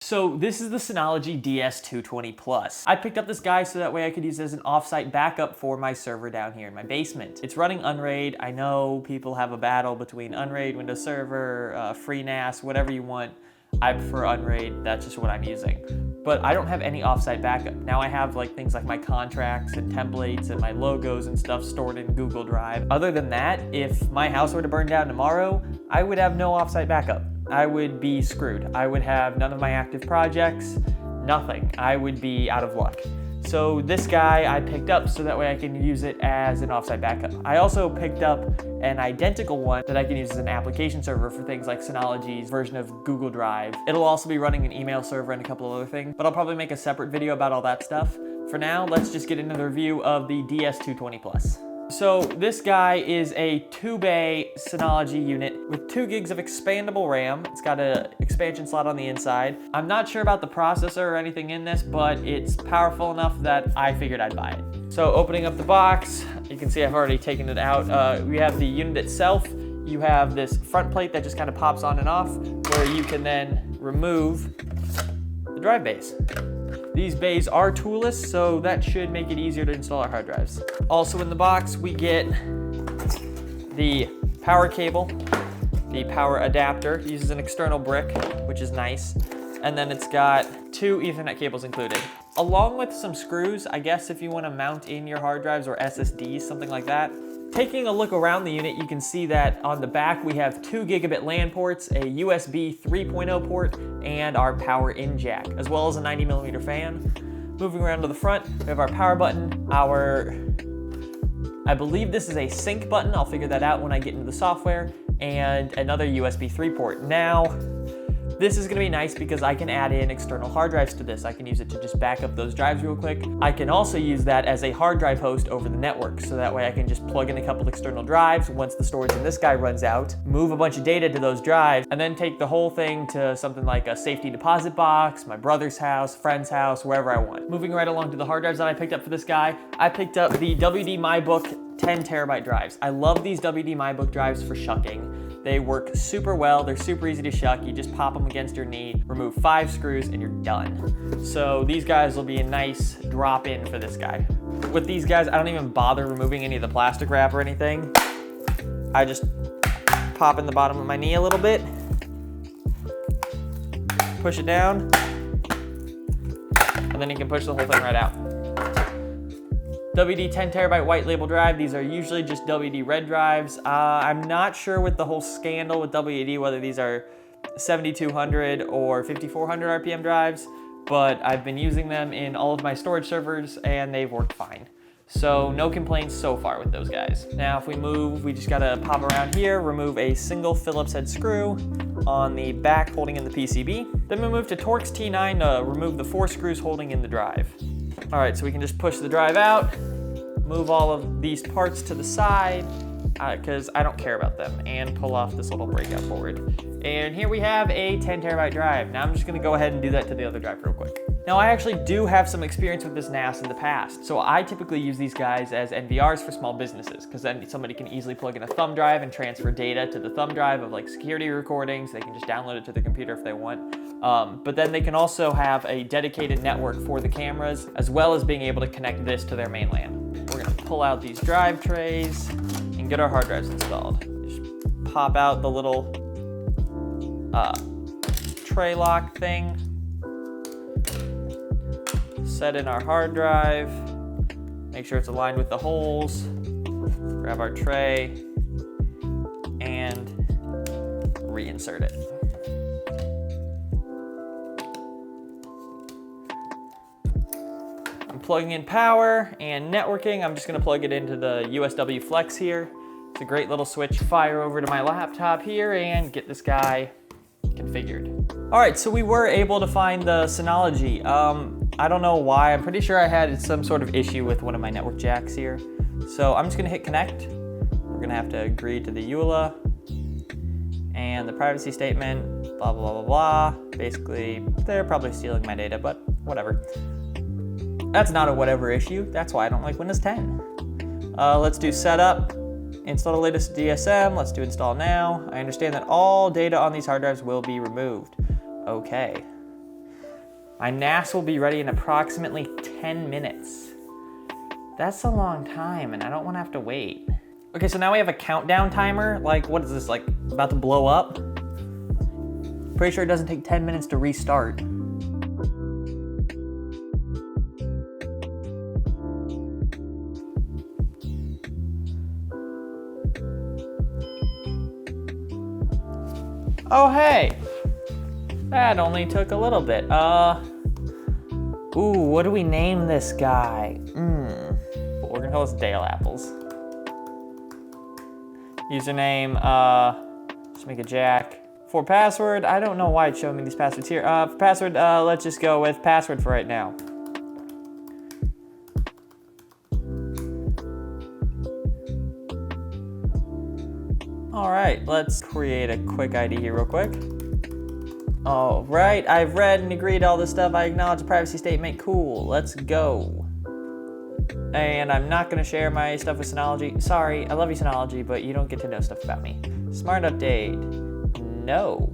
So this is the Synology DS220 Plus. I picked up this guy so that way I could use it as an offsite backup for my server down here in my basement. It's running Unraid. I know people have a battle between Unraid, Windows Server, FreeNAS, whatever you want. I prefer Unraid, that's just what I'm using. But I don't have any offsite backup. Now I have things like my contracts and templates and my logos and stuff stored in Google Drive. Other than that, if my house were to burn down tomorrow, I would have no offsite backup. I would be screwed. I would have none of my active projects, nothing. I would be out of luck. So this guy I picked up so that way I can use it as an offsite backup. I also picked up an identical one that I can use as an application server for things like Synology's version of Google Drive. It'll also be running an email server and a couple of other things, but I'll probably make a separate video about all that stuff. For now, let's just get into the review of the DS220 Plus. So this guy is a 2-bay Synology unit with 2 gigs of expandable RAM. It's got an expansion slot on the inside. I'm not sure about the processor or anything in this, but it's powerful enough that I figured I'd buy it. So opening up the box, you can see I've already taken it out. We have the unit itself. You have this front plate that just kind of pops on and off, where you can then remove the drive bays. These bays are toolless, so that should make it easier to install our hard drives. Also in the box, we get the power cable, the power adapter. It uses an external brick, which is nice. And then it's got 2 Ethernet cables included, along with some screws, I guess, if you want to mount in your hard drives or SSDs, something like that. Taking a look around the unit, you can see that on the back we have 2 gigabit LAN ports, a USB 3.0 port, and our power in jack, as well as a 90mm fan. Moving around to the front, we have our power button, I believe this is a sync button, I'll figure that out when I get into the software, and another USB 3 port. Now, this is gonna be nice because I can add in external hard drives to this. I can use it to just back up those drives real quick. I can also use that as a hard drive host over the network, so that way I can just plug in a couple external drives once the storage in this guy runs out, move a bunch of data to those drives, and then take the whole thing to something like a safety deposit box, my brother's house, friend's house, wherever I want. Moving right along to the hard drives that I picked up for this guy, I picked up the WD MyBook 10 terabyte drives. I love these WD MyBook drives for shucking. They work super well, they're super easy to shuck. You just pop them against your knee, remove 5 screws, and you're done. So these guys will be a nice drop in for this guy. With these guys, I don't even bother removing any of the plastic wrap or anything. I just pop in the bottom of my knee a little bit, push it down, and then you can push the whole thing right out. WD 10 terabyte white label drive. These are usually just WD red drives. I'm not sure with the whole scandal with WD whether these are 7200 or 5400 RPM drives, but I've been using them in all of my storage servers and they've worked fine. So no complaints so far with those guys. Now if we move, we just gotta pop around here, remove a single Phillips head screw on the back holding in the PCB. Then we move to Torx T9 to remove the 4 screws holding in the drive. All right, so we can just push the drive out, move all of these parts to the side, because I don't care about them, and pull off this little breakout board. And here we have a 10 terabyte drive. Now I'm just gonna go ahead and do that to the other drive real quick. Now I actually do have some experience with this NAS in the past, so I typically use these guys as NVRs for small businesses, because then somebody can easily plug in a thumb drive and transfer data to the thumb drive of security recordings. They can just download it to their computer if they want. But then they can also have a dedicated network for the cameras, as well as being able to connect this to their main LAN. We're gonna pull out these drive trays and get our hard drives installed. Just pop out the little tray lock thing, set in our hard drive, make sure it's aligned with the holes, grab our tray, and reinsert it. I'm plugging in power and networking. I'm just gonna plug it into the USW Flex here. It's a great little switch. Fire over to my laptop here and get this guy configured. All right, so we were able to find the Synology. I don't know why. I'm pretty sure I had some sort of issue with one of my network jacks here. So I'm just gonna hit connect. We're gonna have to agree to the EULA and the privacy statement, blah, blah, blah, blah, blah. Basically, they're probably stealing my data, but whatever. That's not a whatever issue. That's why I don't like Windows 10. Let's do setup, install the latest DSM. Let's do install now. I understand that all data on these hard drives will be removed. Okay. My NAS will be ready in approximately 10 minutes. That's a long time, and I don't want to have to wait. Okay, so now we have a countdown timer. Like, what is this, like, about to blow up? Pretty sure it doesn't take 10 minutes to restart. Oh, hey! That only took a little bit. Ooh, what do we name this guy? We're gonna call this Dale Apples. Username, just make a Jack. For password, I don't know why it's showing me these passwords here. For password, let's just go with password for right now. All right, let's create a quick ID here real quick. All right, I've read and agreed to all this stuff. I acknowledge the privacy statement. Cool, let's go. And I'm not gonna share my stuff with Synology. Sorry, I love you, Synology, but you don't get to know stuff about me. Smart update, no.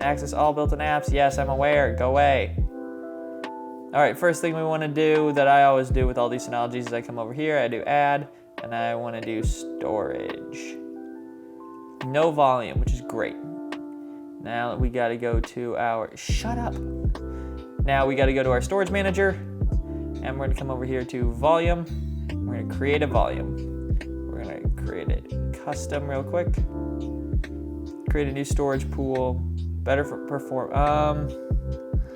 Access all built-in apps, yes, I'm aware, go away. All right, first thing we wanna do that I always do with all these Synologies is I come over here, I do add, and I wanna do storage. No volume, which is great. Now we gotta go to our, shut up. Now we gotta go to our storage manager, and we're gonna come over here to volume. We're gonna create a volume. We're gonna create it custom real quick. Create a new storage pool. Better for perform,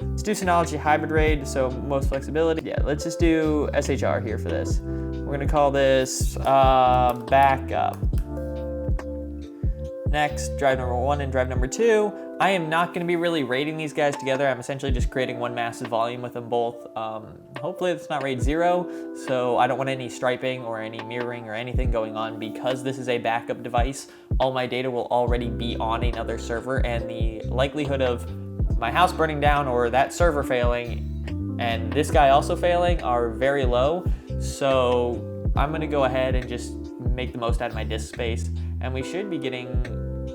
let's do Synology hybrid RAID, so most flexibility. Yeah, let's just do SHR here for this. We're gonna call this backup. Next, drive number 1 and drive number 2. I am not gonna be really raiding these guys together. I'm essentially just creating one massive volume with them both. Hopefully it's not RAID 0, so I don't want any striping or any mirroring or anything going on because this is a backup device. All my data will already be on another server, and the likelihood of my house burning down or that server failing and this guy also failing are very low. So I'm gonna go ahead and just make the most out of my disk space, and we should be getting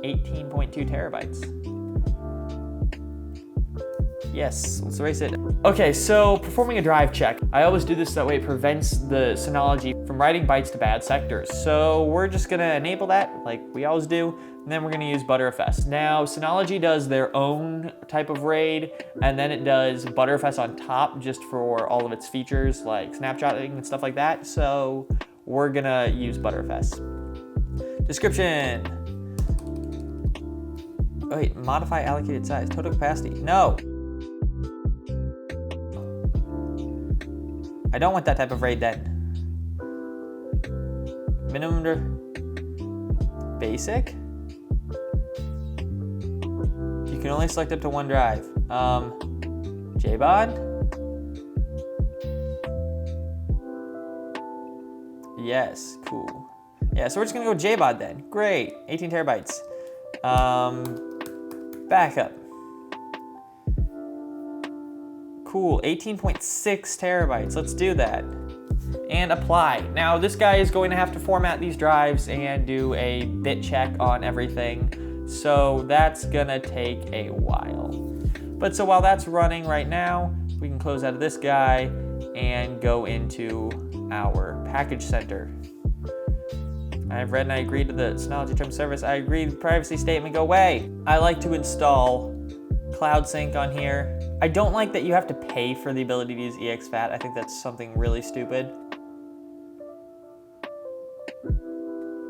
18.2 terabytes. Yes, let's erase it. Okay, so performing a drive check. I always do this that way it prevents the Synology from writing bytes to bad sectors. So we're just gonna enable that like we always do, and then we're gonna use Btrfs. Now, Synology does their own type of RAID, and then it does Btrfs on top just for all of its features like snapshotting and stuff like that. So we're gonna use Btrfs. Description. Oh, wait, modify allocated size, total capacity. No. I don't want that type of RAID then. Minimum basic? You can only select up to one drive. JBOD? Yes, cool. Yeah, so we're just gonna go JBOD then. Great, 18 terabytes. Backup. Cool, 18.6 terabytes. Let's do that. And apply. Now this guy is going to have to format these drives and do a bit check on everything. So that's gonna take a while. But so while that's running right now, we can close out of this guy and go into our package center. I've read and I agree to the Synology term service. I agree to the privacy statement, go away. I like to install Cloud Sync on here. I don't like that you have to pay for the ability to use exFAT. I think that's something really stupid.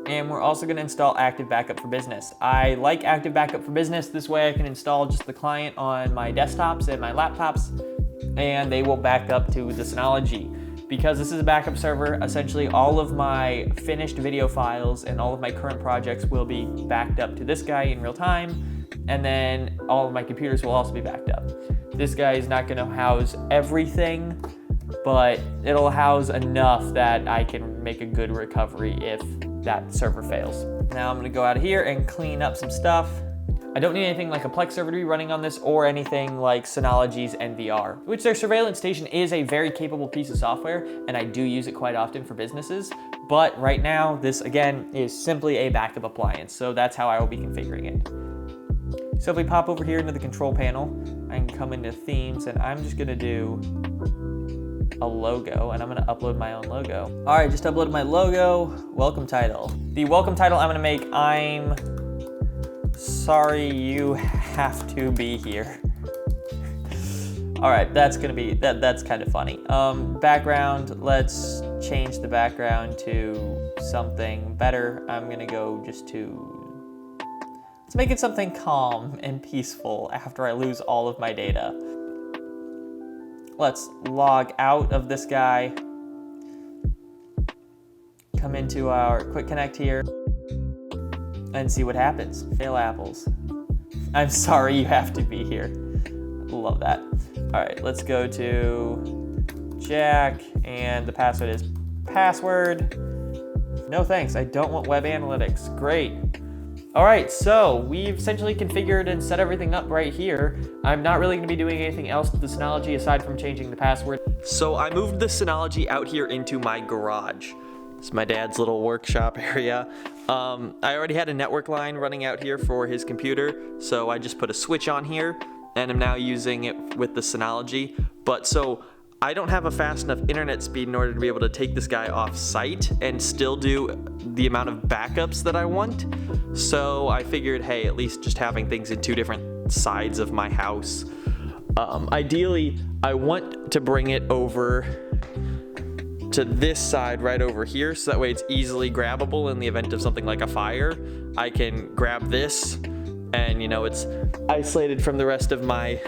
And we're also gonna install Active Backup for Business. I like Active Backup for Business. This way I can install just the client on my desktops and my laptops, and they will back up to the Synology. Because this is a backup server, essentially all of my finished video files and all of my current projects will be backed up to this guy in real time, and then all of my computers will also be backed up. This guy is not gonna house everything, but it'll house enough that I can make a good recovery if that server fails. Now I'm gonna go out of here and clean up some stuff. I don't need anything like a Plex server to be running on this or anything like Synology's NVR, which their surveillance station is a very capable piece of software, and I do use it quite often for businesses. But right now, this again is simply a backup appliance, so that's how I will be configuring it. So if we pop over here into the control panel, I can come into themes, and I'm just gonna do a logo, and I'm gonna upload my own logo. All right, just uploaded my logo, welcome title. The welcome title I'm gonna make, I'm sorry you have to be here. All right, that's gonna be, that's kind of funny. Background, let's change the background to something better. I'm gonna go just to, let's make it something calm and peaceful after I lose all of my data. Let's log out of this guy. Come into our quick connect here and see what happens. Fail apples. I'm sorry you have to be here. Love that. All right, let's go to Jack, and the password is password. No thanks, I don't want web analytics. Great. All right, so we've essentially configured and set everything up right here. I'm not really gonna be doing anything else to the Synology aside from changing the password. So I moved the Synology out here into my garage. It's my dad's little workshop area. I already had a network line running out here for his computer, so I just put a switch on here, and I'm now using it with the Synology. But so I don't have a fast enough internet speed in order to be able to take this guy off site and still do the amount of backups that I want. So I figured, hey, at least just having things in two different sides of my house. Ideally, I want to bring it over to this side right over here, so that way it's easily grabbable in the event of something like a fire. I can grab this, and you know, it's isolated from the rest of my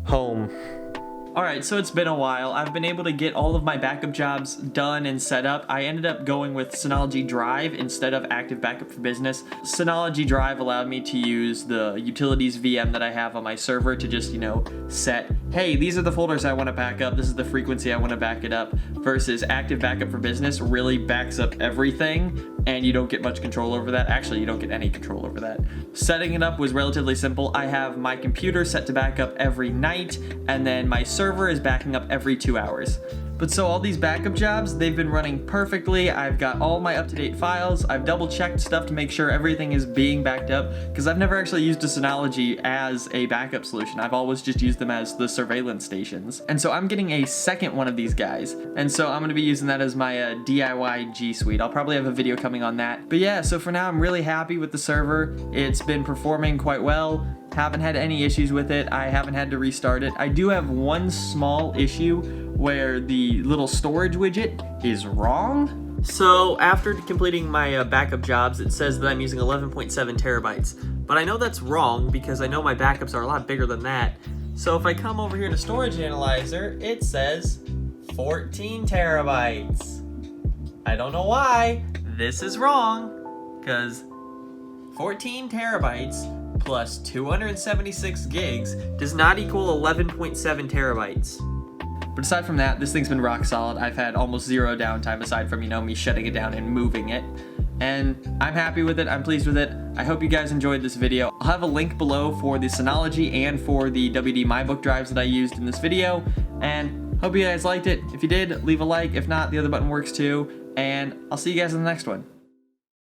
home. All right, so it's been a while. I've been able to get all of my backup jobs done and set up. I ended up going with Synology Drive instead of Active Backup for Business. Synology Drive allowed me to use the utilities VM that I have on my server to just, you know, set, hey, these are the folders I want to back up, this is the frequency I want to back it up, versus Active Backup for Business really backs up everything, and you don't get much control over that. Actually, you don't get any control over that. Setting it up was relatively simple. I have my computer set to back up every night, and then my server is backing up every 2 hours. But so all these backup jobs, they've been running perfectly. I've got all my up-to-date files. I've double-checked stuff to make sure everything is being backed up, because I've never actually used a Synology as a backup solution. I've always just used them as the surveillance stations. And so I'm getting a second one of these guys. And so I'm gonna be using that as my DIY G Suite. I'll probably have a video coming on that. But yeah, so for now, I'm really happy with the server. It's been performing quite well. Haven't had any issues with it. I haven't had to restart it. I do have one small issue where the little storage widget is wrong. So after completing my backup jobs, it says that I'm using 11.7 terabytes. But I know that's wrong because I know my backups are a lot bigger than that. So if I come over here to Storage Analyzer, it says 14 terabytes. I don't know why. This is wrong, because 14 terabytes plus 276 gigs does not equal 11.7 terabytes. But aside from that, this thing's been rock solid. I've had almost zero downtime aside from, you know, me shutting it down and moving it. And I'm happy with it, I'm pleased with it. I hope you guys enjoyed this video. I'll have a link below for the Synology and for the WD MyBook drives that I used in this video. And hope you guys liked it. If you did, leave a like. If not, the other button works too. And I'll see you guys in the next one.